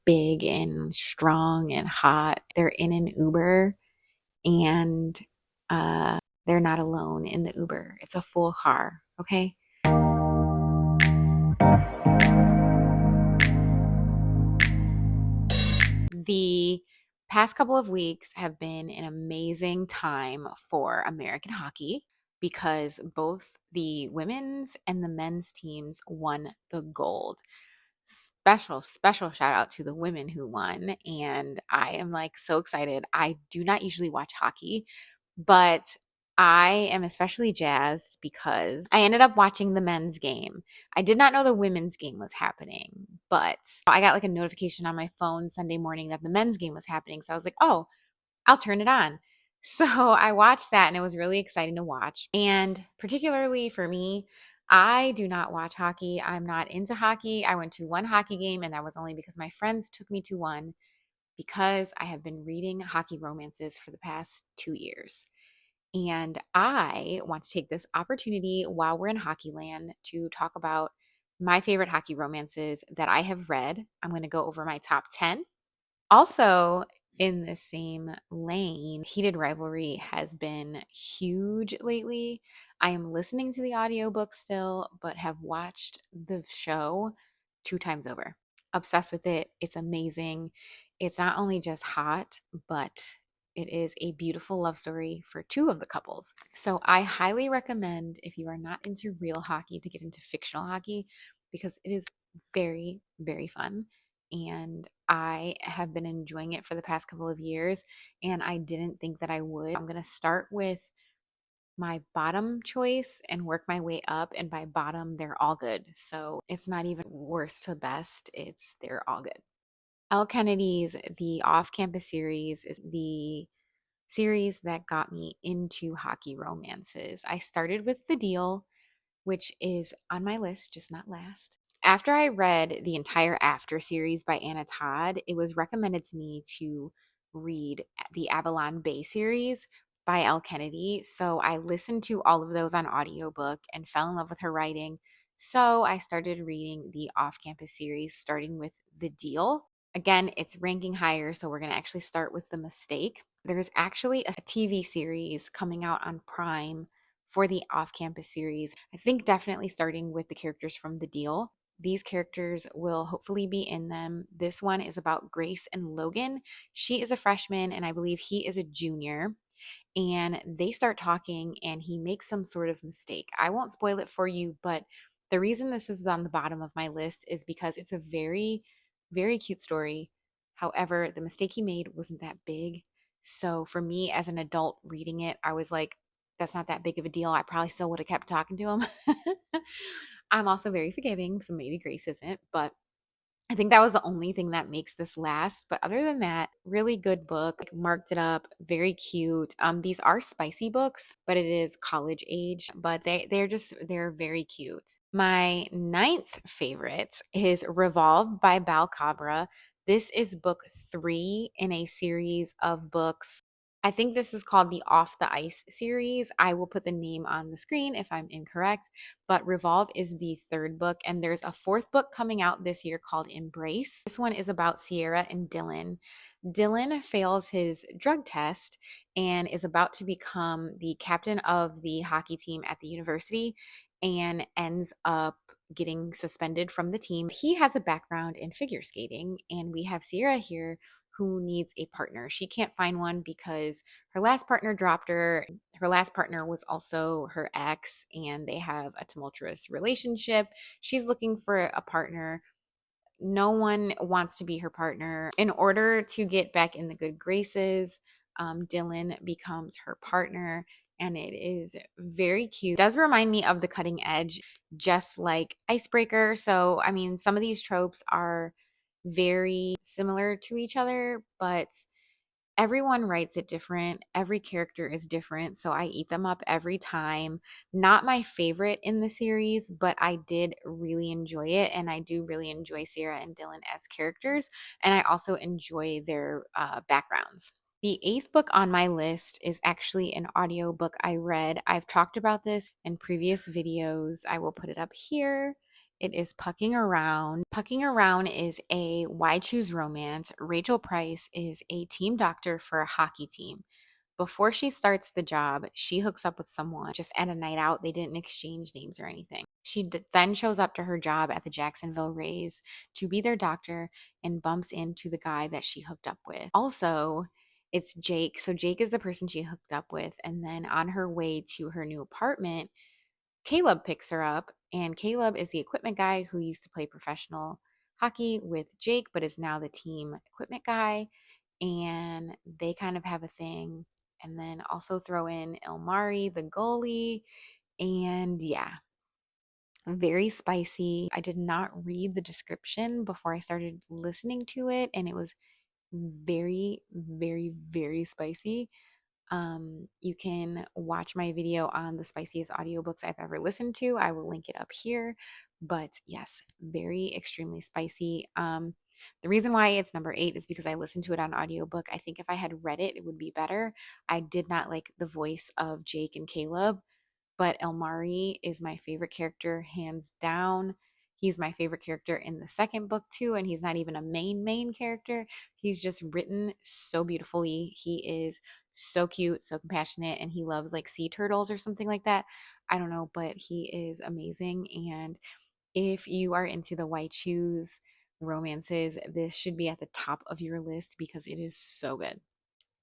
big and strong and hot. They're in an Uber and they're not alone in the Uber. It's a full car, okay? The past couple of weeks have been an amazing time for American hockey because both the women's and the men's teams won the gold. Special shout out to the women who won. And I am like so excited. I do not usually watch hockey, but I am especially jazzed because I ended up watching the men's game. I did not know the women's game was happening, but I got like a notification on my phone Sunday morning that the men's game was happening. So I was like, oh, I'll turn it on. So I watched that and it was really exciting to watch. And particularly for me, I do not watch hockey. I'm not into hockey. I went to one hockey game and that was only because my friends took me to one because I have been reading hockey romances for the past 2 years. And I want to take this opportunity while we're in Hockey Land to talk about my favorite hockey romances that I have read. I'm going to go over my top 10. Also, in the same lane, Heated Rivalry has been huge lately. I am listening to the audiobook still, but have watched the show 2 times over. Obsessed with it. It's amazing. It's not only just hot, but it is a beautiful love story for two of the couples. So I highly recommend, if you are not into real hockey, to get into fictional hockey because it is very, very fun. And I have been enjoying it for the past couple of years, and I didn't think that I would. I'm going to start with my bottom choice and work my way up, and by bottom, they're all good. So it's not even worst to best, they're all good. Elle Kennedy's The Off Campus series is the series that got me into hockey romances. I started with The Deal, which is on my list, just not last. After I read the entire After series by Anna Todd, it was recommended to me to read the Avalon Bay series by Elle Kennedy. So I listened to all of those on audiobook and fell in love with her writing. So I started reading the Off Campus series, starting with The Deal. Again, it's ranking higher, so we're going to actually start with The Mistake. There's actually a TV series coming out on Prime for the Off Campus series. I think definitely starting with the characters from The Deal. These characters will hopefully be in them. This one is about Grace and Logan. She is a freshman, and I believe he is a junior. And they start talking, and he makes some sort of mistake. I won't spoil it for you, but the reason this is on the bottom of my list is because it's a very, very cute story. However, the mistake he made wasn't that big. So for me as an adult reading it, I was like, that's not that big of a deal. I probably still would have kept talking to him. I'm also very forgiving, so maybe Grace isn't, but I think that was the only thing that makes this last. But other than that, really good book. Like, marked it up, very cute. These are spicy books, but it is college age. But they're very cute. My ninth favorite is Revolve by Balcabra. This is book 3 in a series of books. I think this is called the Off the Ice series. I will put the name on the screen if I'm incorrect, but Revolve is the third book, and there's a fourth book coming out this year called Embrace. This one is about Sierra and Dylan. Dylan fails his drug test and is about to become the captain of the hockey team at the university and ends up getting suspended from the team. He has a background in figure skating, and we have Sierra here who needs a partner. She can't find one because her last partner dropped her. Her last partner was also her ex, and they have a tumultuous relationship. She's looking for a partner. No one wants to be her partner. In order to get back in the good graces, Dylan becomes her partner, and it is very cute. It does remind me of The Cutting Edge, just like Icebreaker. So, I mean, some of these tropes are very similar to each other, but everyone writes it different. Every character is different, so I eat them up every time. Not my favorite in the series, but I did really enjoy it, and I do really enjoy Sarah and Dylan as characters, and I also enjoy their backgrounds. The eighth book on my list is actually an audiobook I read. I've talked about this in previous videos. I will put it up here. It is Pucking Around. Pucking Around is a Why Choose romance. Rachel Price is a team doctor for a hockey team. Before she starts the job, she hooks up with someone just at a night out. They didn't exchange names or anything. She then shows up to her job at the Jacksonville Rays to be their doctor and bumps into the guy that she hooked up with. Also, it's Jake. So Jake is the person she hooked up with. And then on her way to her new apartment, Caleb picks her up. And Caleb is the equipment guy who used to play professional hockey with Jake, but is now the team equipment guy. And they kind of have a thing. And then also throw in Elmari, the goalie. And yeah, very spicy. I did not read the description before I started listening to it, and it was very, very, very spicy. You can watch my video on the spiciest audiobooks I've ever listened to. I will link it up here. But yes, very extremely spicy. The reason why it's number 8 is because I listened to it on audiobook. I think if I had read it, it would be better. I did not like the voice of Jake and Caleb, but Elmari is my favorite character, hands down. He's my favorite character in the second book, too, and he's not even a main character. He's just written so beautifully. He is so cute, so compassionate, and he loves like sea turtles or something like that. I don't know, but he is amazing. And if you are into the white shoes romances, this should be at the top of your list because it is so good.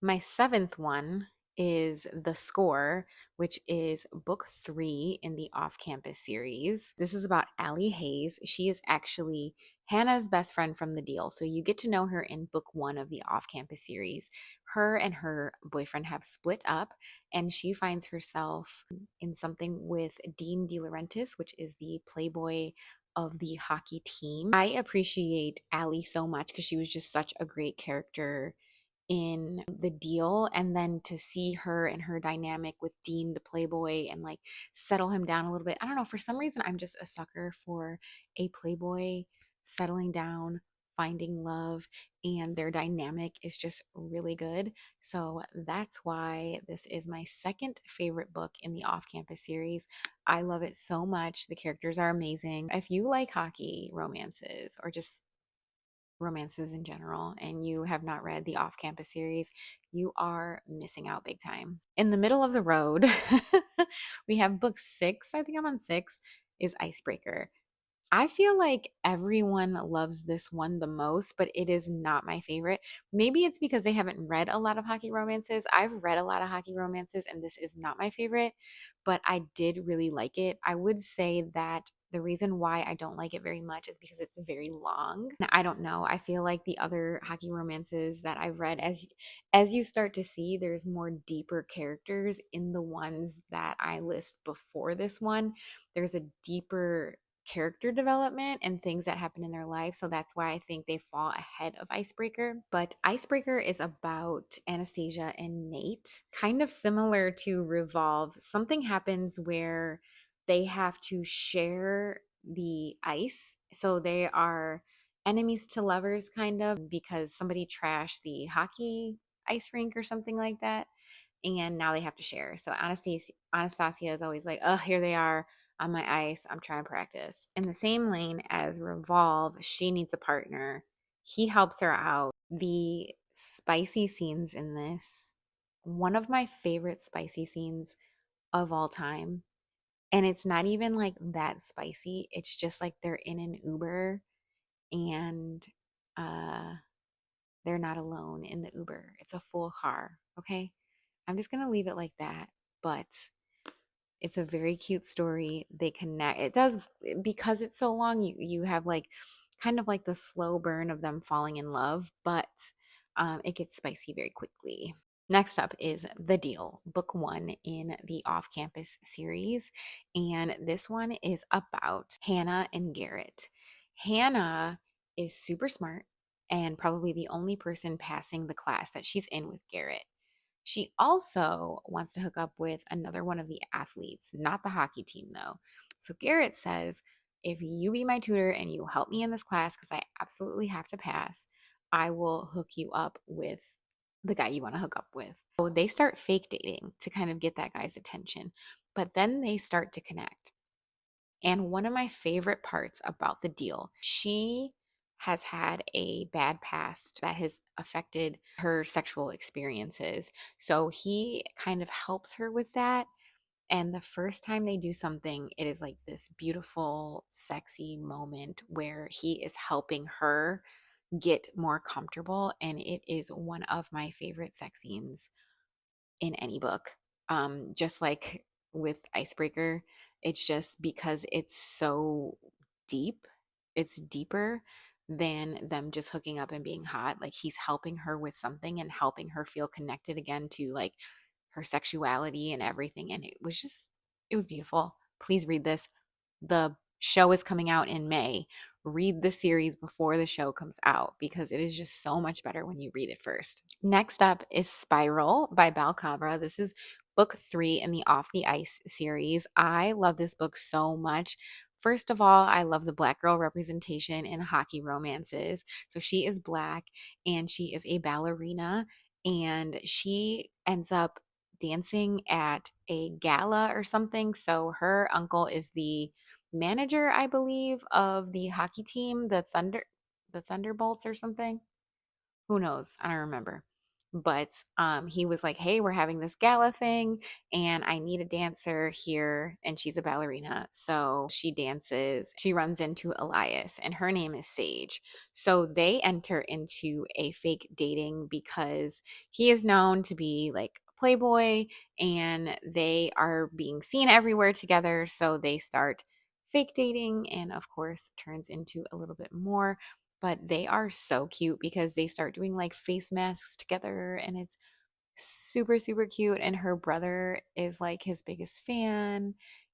My 7th one is The Score, which is book 3 in the Off Campus series. This is about Allie Hayes. She is actually Hannah's best friend from The Deal. So you get to know her in book 1 of the Off Campus series. Her and her boyfriend have split up, and she finds herself in something with Dean DeLaurentis, which is the playboy of the hockey team. I appreciate Allie so much because she was just such a great character in The Deal, and then to see her and her dynamic with Dean the playboy and like settle him down a little bit. I don't know, for some reason I'm just a sucker for a playboy settling down, finding love, and their dynamic is just really good. So that's why this is my second favorite book in the Off Campus series. I love it so much. The characters are amazing. If you like hockey romances or just romances in general and you have not read the Off Campus series, you are missing out big time. In the middle of the road, we have book 6. I think I'm on 6, is Icebreaker. I feel like everyone loves this one the most, but it is not my favorite. Maybe it's because they haven't read a lot of hockey romances. I've read a lot of hockey romances, and this is not my favorite, but I did really like it. I would say that the reason why I don't like it very much is because it's very long. I don't know. I feel like the other hockey romances that I've read, as you start to see, there's more deeper characters in the ones that I list before this one. There's a deeper character development and things that happen in their life. So that's why I think they fall ahead of Icebreaker. But Icebreaker is about Anastasia and Nate, kind of similar to Revolve. Something happens where they have to share the ice. So they are enemies to lovers, kind of, because somebody trashed the hockey ice rink or something like that. And now they have to share. So Anastasia is always like, oh, here they are on my ice. I'm trying to practice. In the same lane as Revolve, she needs a partner. He helps her out. The spicy scenes in this, one of my favorite spicy scenes of all time. And it's not even like that spicy. It's just like they're in an Uber and uh they're not alone in the Uber. It's a full car, okay? I'm just going to leave it like that. But it's a very cute story. They connect. It does, because it's so long, you have like kind of like the slow burn of them falling in love, but it gets spicy very quickly. Next up is The Deal, book 1 in the Off Campus series. And this one is about Hannah and Garrett. Hannah is super smart and probably the only person passing the class that she's in with Garrett. She also wants to hook up with another one of the athletes, not the hockey team though. So Garrett says, if you be my tutor and you help me in this class, because I absolutely have to pass, I will hook you up with the guy you want to hook up with. So they start fake dating to kind of get that guy's attention, but then they start to connect. And one of my favorite parts about the deal, she has had a bad past that has affected her sexual experiences. So he kind of helps her with that. And the first time they do something, it is like this beautiful, sexy moment where he is helping her get more comfortable. And it is one of my favorite sex scenes in any book. Just like with Icebreaker, it's just because it's so deep, it's deeper than them just hooking up and being hot. Like he's helping her with something and helping her feel connected again to like her sexuality and everything. And it was beautiful. Please read this. The show is coming out in May. Read the series before the show comes out because it is just so much better when you read it first. Next up is Spiral by Balcabra. This is book 3 in the Off the Ice series. I love this book so much. First of all, I love the Black girl representation in hockey romances. So she is Black and she is a ballerina, and she ends up dancing at a gala or something. So her uncle is the manager, I believe, of the hockey team, the Thunderbolts or something. Who knows? I don't remember. But he was like, "Hey, we're having this gala thing, and I need a dancer here." And she's a ballerina, so she dances. She runs into Elias, and her name is Sage. So they enter into a fake dating because he is known to be like a playboy, and they are being seen everywhere together. So they start fake dating, and of course, turns into a little bit more, but they are so cute because they start doing like face masks together and it's super, super cute. And her brother is like his biggest fan.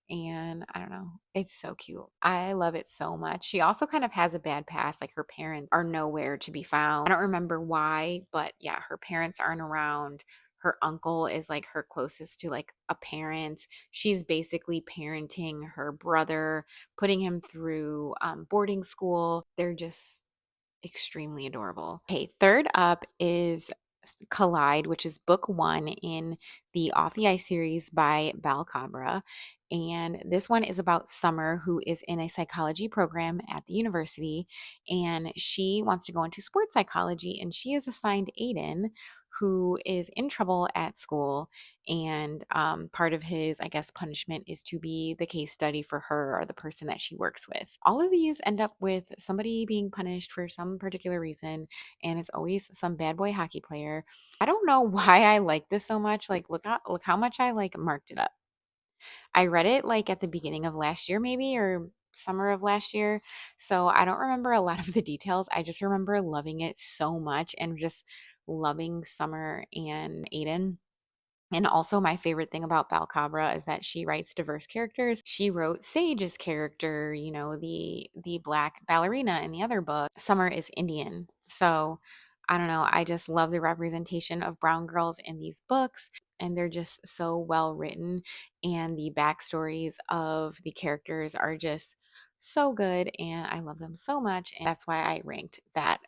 And I don't know, it's so cute. I love it so much. She also kind of has a bad past. Like her parents are nowhere to be found. I don't remember why, but yeah, her parents aren't around. Her uncle is like her closest to like a parent. She's basically parenting her brother, putting him through boarding school. They're just extremely adorable. Okay, third up is Collide, which is book 1 in the Off the Ice series by Balcabra. And this one is about Summer, who is in a psychology program at the university, and she wants to go into sports psychology. And she is assigned Aiden, who is in trouble at school. And part of his, I guess, punishment is to be the case study for her or the person that she works with. All of these end up with somebody being punished for some particular reason, and it's always some bad boy hockey player. I don't know why I like this so much. Like, look how much I like marked it up. I read it like at the beginning of last year, maybe, or summer of last year. So I don't remember a lot of the details. I just remember loving it so much and just loving Summer and Aiden. And also, my favorite thing about Balcabra is that she writes diverse characters. She wrote Sage's character, you know, the black ballerina in the other book. Summer is Indian. So, I don't know, I just love the representation of brown girls in these books, and they're just so well written, and the backstories of the characters are just so good, and I love them so much, and that's why I ranked that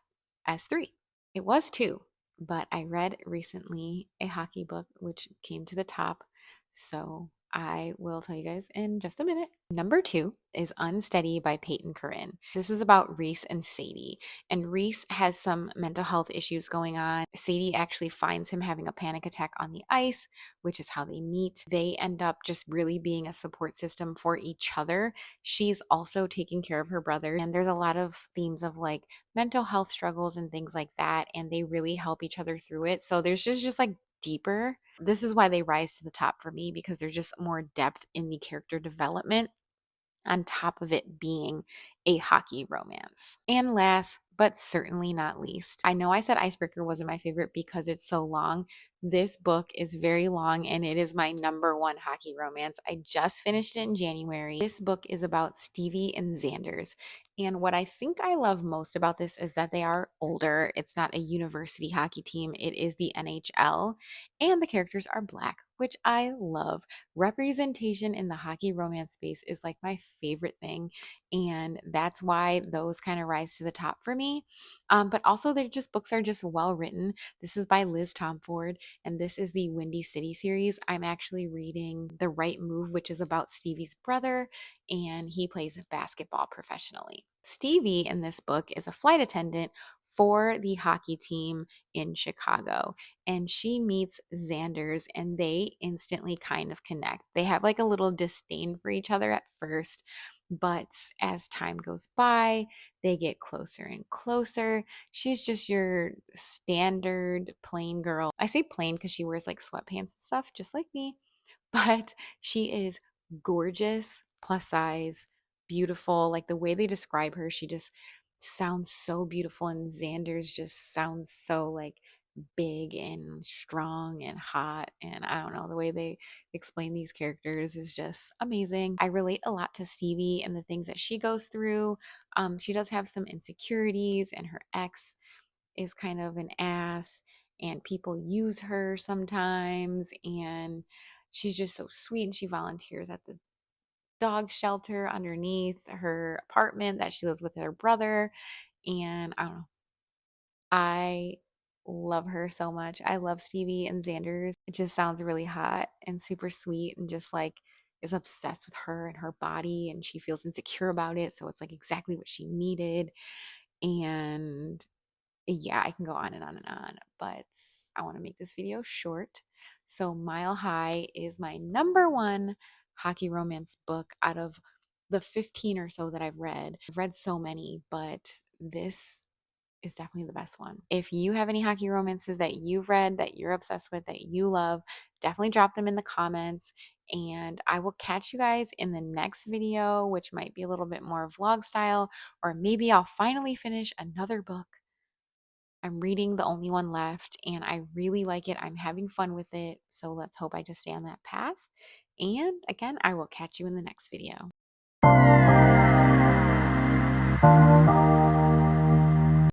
as 3. It was 2, but I read recently a hockey book which came to the top. So I will tell you guys in just a minute. Number 2 is Unsteady by Peyton Curran. This is about Reese and Sadie. And Reese has some mental health issues going on. Sadie actually finds him having a panic attack on the ice, which is how they meet. They end up just really being a support system for each other. She's also taking care of her brother. And there's a lot of themes of like mental health struggles and things like that. And they really help each other through it. So there's just like deeper. This is why they rise to the top for me, because there's just more depth in the character development on top of it being a hockey romance. And last but certainly not least, I know I said Icebreaker wasn't my favorite because it's so long. This book is very long and it is my number 1 hockey romance. I just finished it in January. This book is about Stevie and Xander's. And what I think I love most about this is that they are older. It's not a university hockey team, it is the NHL. And the characters are Black, which I love. Representation in the hockey romance space is like my favorite thing. And that's why those kind of rise to the top for me. But also, they're just books are just well written. This is by Liz Tomford, and this is the Windy City series. I'm actually reading The Right Move, which is about Stevie's brother, and he plays basketball professionally. Stevie in this book is a flight attendant for the hockey team in Chicago, and she meets Xander's, and they instantly kind of connect. They have like a little disdain for each other at first, but as time goes by, they get closer and closer. She's just your standard plain girl. I say plain because she wears like sweatpants and stuff, just like me, but she is gorgeous, plus size, beautiful. Like the way they describe her, she just sounds so beautiful. And Xander's just sounds so like big and strong and hot. And I don't know, the way they explain these characters is just amazing. I relate a lot to Stevie and the things that she goes through. She does have some insecurities, and her ex is kind of an ass, and people use her sometimes. And she's just so sweet, and she volunteers at the dog shelter underneath her apartment that she lives with her brother. And I don't know, I love her so much. I love Stevie, and Xander's. It just sounds really hot and super sweet, and just like is obsessed with her and her body, and she feels insecure about it. So it's like exactly what she needed. And yeah, I can go on and on and on, but I want to make this video short. So Mile High is my number one hockey romance book out of the 15 or so that I've read. I've read so many, but this is definitely the best one. If you have any hockey romances that you've read, that you're obsessed with, that you love, definitely drop them in the comments. And I will catch you guys in the next video, which might be a little bit more vlog style, or maybe I'll finally finish another book. I'm reading The Only One Left, and I really like it. I'm having fun with it. So let's hope I just stay on that path. And again, I will catch you in the next video.